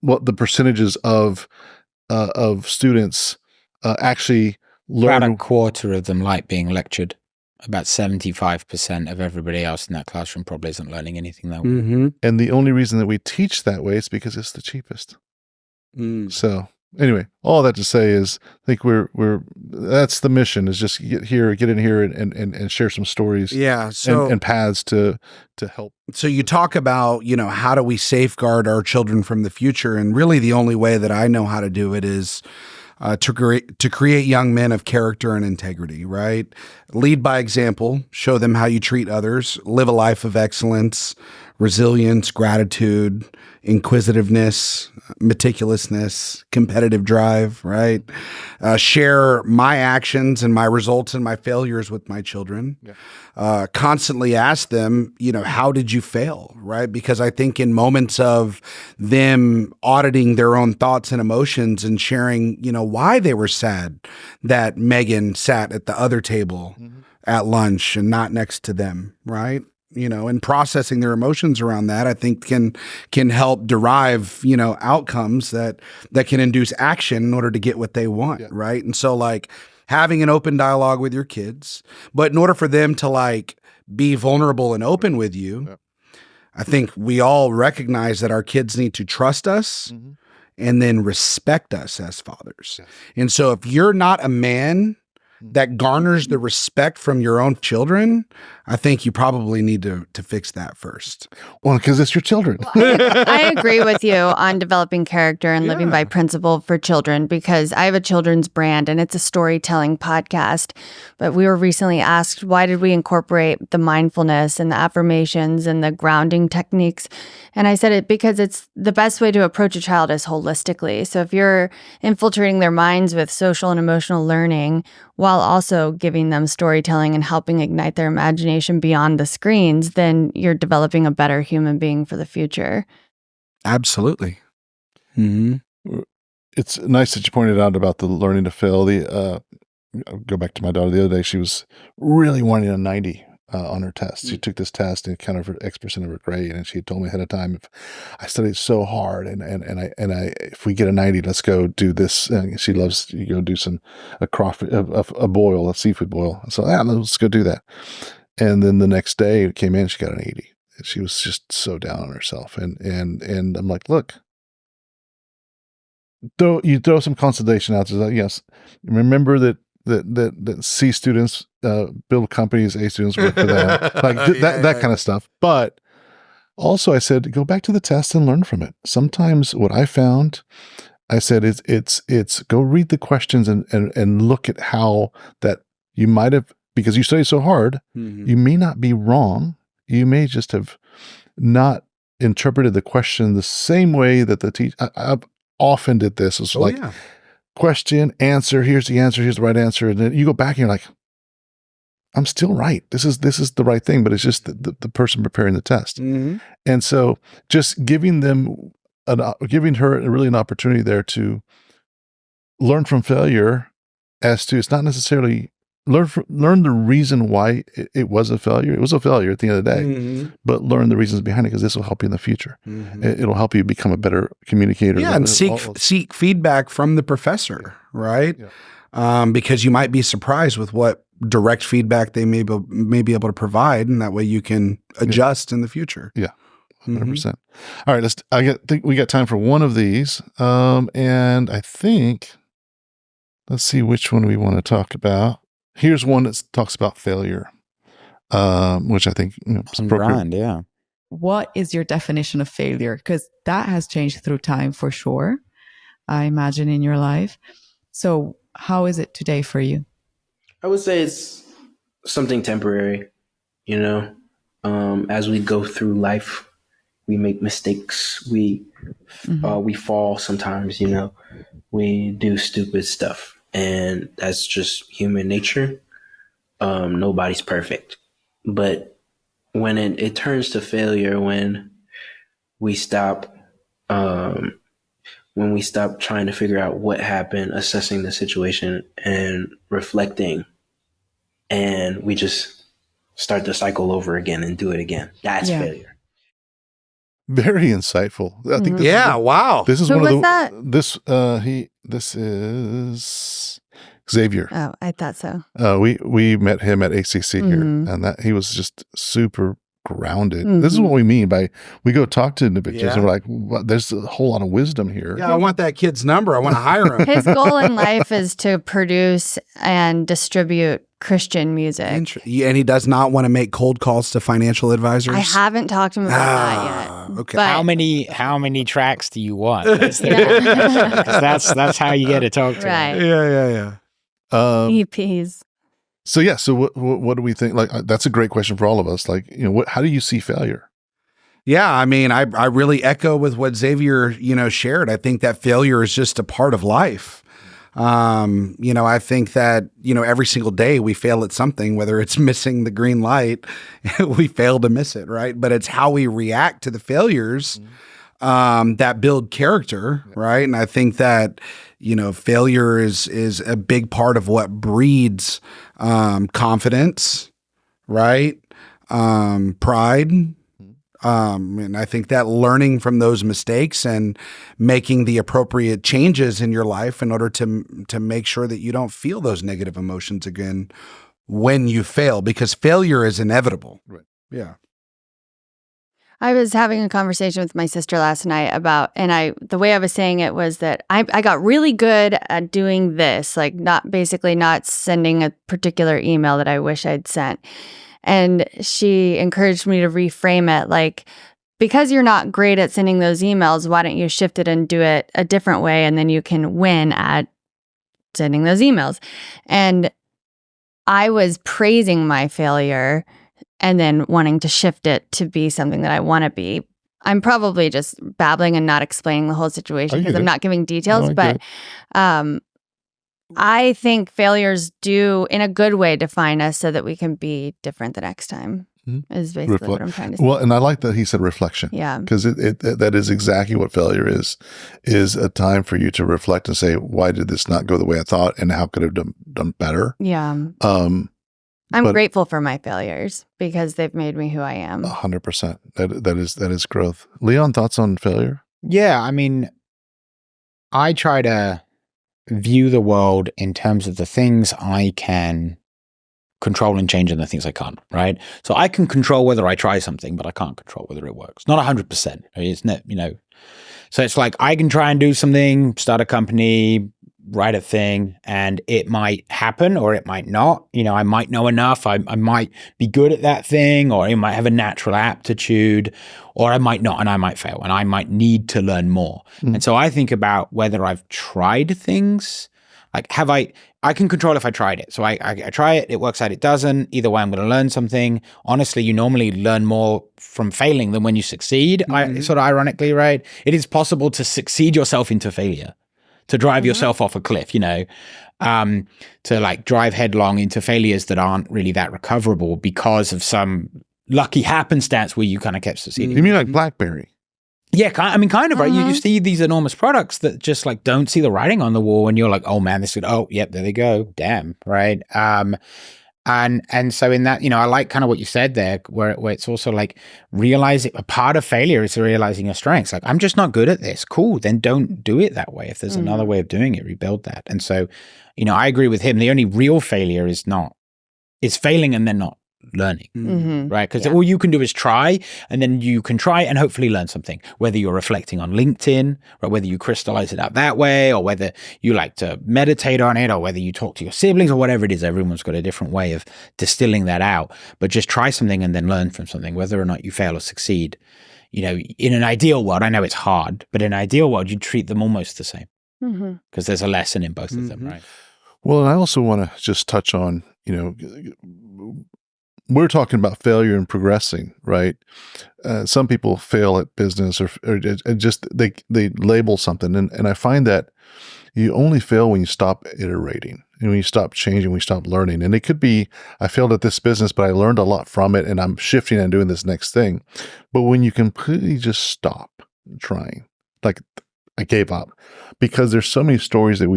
what the percentages of students actually learn. About a quarter of them like being lectured. About 75% of everybody else in that classroom probably isn't learning anything that way. And the only reason that we teach that way is because it's the cheapest. So anyway, all that to say is, I think that's the mission, is just get in here and share some stories. Yeah. So and paths to help. So you talk about, how do we safeguard our children from the future? And really the only way that I know how to do it is to create young men of character and integrity, right? Lead by example, show them how you treat others, live a life of excellence, resilience, gratitude, inquisitiveness, meticulousness, competitive drive, right? Share my actions and my results and my failures with my children. Yeah. Constantly ask them, how did you fail, right? Because I think in moments of them auditing their own thoughts and emotions and sharing, why they were sad that Megan sat at the other table at lunch and not next to them, right? And processing their emotions around that, I think can help derive, outcomes that can induce action in order to get what they want. Yeah. Right. And so having an open dialogue with your kids, but in order for them to be vulnerable and open with you, yeah. I think we all recognize that our kids need to trust us and then respect us as fathers. Yeah. And so if you're not a man that garners the respect from your own children, I think you probably need to fix that first. Well, because it's your children. I agree with you on developing character and living by principle for children, because I have a children's brand and it's a storytelling podcast. But we were recently asked, why did we incorporate the mindfulness and the affirmations and the grounding techniques? And I said it because it's the best way to approach a child is holistically. So if you're infiltrating their minds with social and emotional learning, while also giving them storytelling and helping ignite their imagination beyond the screens, then you're developing a better human being for the future. Absolutely. It's nice that you pointed out about the learning to fail. I'll go back to my daughter the other day. She was really wanting a 90 on her test. She took this test and counted for X% of her grade, and she had told me ahead of time, if I studied so hard and I if we get a 90, let's go do this. And she loves to go do a boil, a seafood boil. So let's go do that. And then the next day it came in, she got an 80. And she was just so down on herself. And I'm like, look, you throw some consolation out there. Yes, remember that C students build companies, A students work for them, that kind of stuff. But also, I said, go back to the test and learn from it. Sometimes what I found, I said, it's go read the questions and look at how that you might have, because you studied so hard, you may not be wrong. You may just have not interpreted the question the same way that the teacher. I've often did this. It's question, answer, here's the answer, here's the right answer. And then you go back and you're like, I'm still right. This is the right thing, but it's just the person preparing the test. And so just giving her really an opportunity there to learn from failure, as to, it's not necessarily learn the reason why it was a failure. It was a failure at the end of the day, but learn the reasons behind it, because this will help you in the future. It'll help you become a better communicator. Yeah, and seek feedback from the professor, right? Yeah. Because you might be surprised with what direct feedback they may be able to provide, and that way you can adjust in the future. Yeah, 100%. All right, I think we got time for one of these, and I think let's see which one we want to talk about. Here's one that talks about failure, which I think is appropriate. Yeah. What is your definition of failure? Because that has changed through time for sure, I imagine, in your life. So how is it today for you? I would say it's something temporary, you know. As we go through life, we make mistakes. We fall sometimes, you know. We do stupid stuff, and that's just human nature. Nobody's perfect, but when it turns to failure, when we stop, trying to figure out what happened, assessing the situation, and reflecting, and we just start the cycle over again and do it again. That's failure. Very insightful. I think wow. This is Who one of was that? This is Xavier. Oh, I thought so. We met him at ACC here, and that he was just super grounded. This is what we mean by we go talk to individuals and we're like, well, there's a whole lot of wisdom here. Yeah, I want that kid's number. I want to hire him. His goal in life is to produce and distribute Christian music. And he does not want to make cold calls to financial advisors. I haven't talked to him about that yet. Okay. But How many tracks do you want? That's how you get to talk to him. Yeah. EPs. So what do we think? Like that's a great question for all of us. Like, you know, how do you see failure? Yeah, I mean, I really echo with what Xavier, shared. I think that failure is just a part of life. I think that, every single day we fail at something, whether it's missing the green light, we fail to miss it, right? But it's how we react to the failures that build character, right? And I think that, failure is a big part of what breeds confidence, right? Pride. And I think that learning from those mistakes and making the appropriate changes in your life in order to make sure that you don't feel those negative emotions again when you fail, because failure is inevitable. Right. Yeah. I was having a conversation with my sister last night about, and the way I was saying it was that I got really good at doing this, like not sending a particular email that I wish I'd sent. And she encouraged me to reframe it like, because you're not great at sending those emails, why don't you shift it and do it a different way? And then you can win at sending those emails. And I was praising my failure and then wanting to shift it to be something that I want to be. I'm probably just babbling and not explaining the whole situation because I'm not giving details, but I think failures do, in a good way, define us so that we can be different the next time, is basically what I'm trying to say. Well, and I like that he said reflection. Yeah. Because that is exactly what failure is a time for you to reflect and say, why did this not go the way I thought, and how could I have done better? Yeah. I'm grateful for my failures because they've made me who I am. 100%. That is growth. Leon, thoughts on failure? Yeah, I mean, I try to view the world in terms of the things I can control and change and the things I can't, right? So I can control whether I try something, but I can't control whether it works. Not 100%. It's not, So it's like I can try and do something, start a company, write a thing, and it might happen or it might not. I might know enough. I might be good at that thing, or I might have a natural aptitude, or I might not, and I might fail, and I might need to learn more. And so I think about whether I've tried things. Like, I can control if I tried it. So I try it, it works out, it doesn't. Either way, I'm going to learn something. Honestly, you normally learn more from failing than when you succeed. Sort of ironically, right? It is possible to succeed yourself into failure, to drive yourself off a cliff, to like drive headlong into failures that aren't really that recoverable because of some lucky happenstance where you kind of kept succeeding. You mean like BlackBerry? Yeah, kind of, right? You see these enormous products that just like don't see the writing on the wall, and you're like, oh man, yep, there they go, damn, right? And so in that, I like kind of what you said there, where it's also like realizing a part of failure is realizing your strengths. Like, I'm just not good at this. Cool, then don't do it that way. If there's another way of doing it, rebuild that. And so, I agree with him. The only real failure is failing and then not learning, right? Because all you can do is try, and then you can try and hopefully learn something, whether you're reflecting on LinkedIn, right? Whether you crystallize it out that way, or whether you like to meditate on it, or whether you talk to your siblings, or whatever it is. Everyone's got a different way of distilling that out, but just try something and then learn from something, whether or not you fail or succeed. In an ideal world, I know it's hard, but in an ideal world, you treat them almost the same because there's a lesson in both of them, right? Well, and I also want to just touch on, we're talking about failure and progressing, right? Some people fail at business or just they label something. And I find that you only fail when you stop iterating and when you stop changing, when you stop learning. And it could be, I failed at this business, but I learned a lot from it and I'm shifting and doing this next thing. But when you completely just stop trying, like I gave up, because there's so many stories that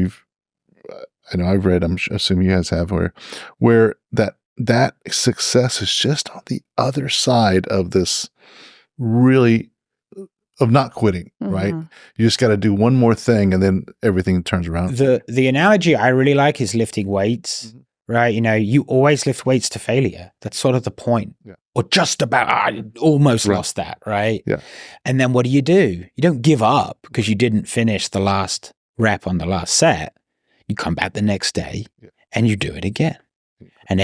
I know I've read, I'm assuming you guys have, where that success is just on the other side of this really of not quitting, right? You just got to do one more thing and then everything turns around. The analogy I really like is lifting weights, right? You know, you always lift weights to failure. That's sort of the point. Yeah. Or just about, I almost lost that, right? Yeah. And then what do? You don't give up because you didn't finish the last rep on the last set. You come back the next day and you do it again. And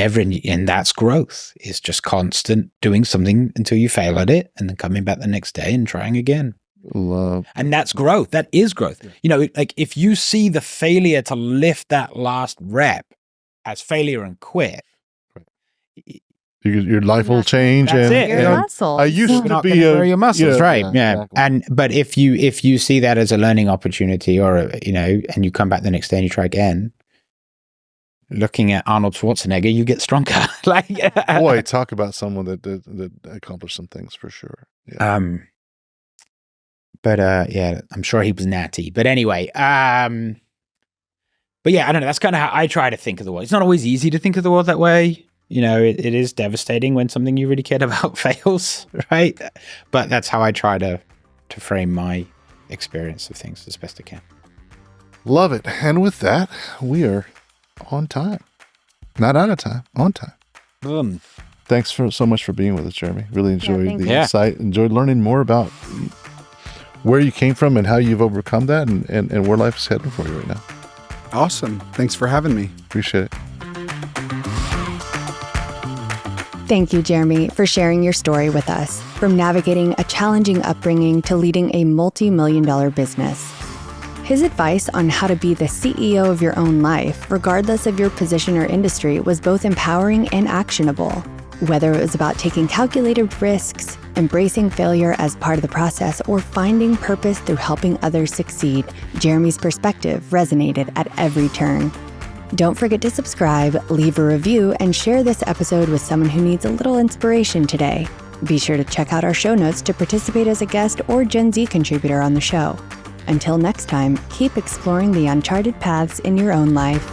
that's growth. It's just constant doing something until you fail at it and then coming back the next day and trying again. And that's growth. That is growth. Yeah. You know, like if you see the failure to lift that last rep as failure and quit, your life will change. That's it. Your muscles. I used to be grow your muscles, right? Yeah. Exactly. But if you see that as a learning opportunity, or you know, and you come back the next day and you try again, looking at Arnold Schwarzenegger, you get stronger. Boy, talk about someone that accomplished some things for sure. Yeah. Yeah, I'm sure he was natty. But anyway, but yeah, I don't know. That's kind of how I try to think of the world. It's not always easy to think of the world that way. You know, it is devastating when something you really cared about fails, right? But that's how I try to frame my experience of things as best I can. Love it. And with that, we are on time. Not out of time, on time. Thanks so much for being with us, Jeremy. Really enjoyed the insight. Enjoyed learning more about where you came from and how you've overcome that and where life is headed for you right now. Awesome. Thanks for having me. Appreciate it. Thank you, Jeremy, for sharing your story with us, from navigating a challenging upbringing to leading a multi-million-dollar business. His advice on how to be the CEO of your own life, regardless of your position or industry, was both empowering and actionable. Whether it was about taking calculated risks, embracing failure as part of the process, or finding purpose through helping others succeed, Jeremy's perspective resonated at every turn. Don't forget to subscribe, leave a review, and share this episode with someone who needs a little inspiration today. Be sure to check out our show notes to participate as a guest or Gen Z contributor on the show. Until next time, keep exploring the uncharted paths in your own life.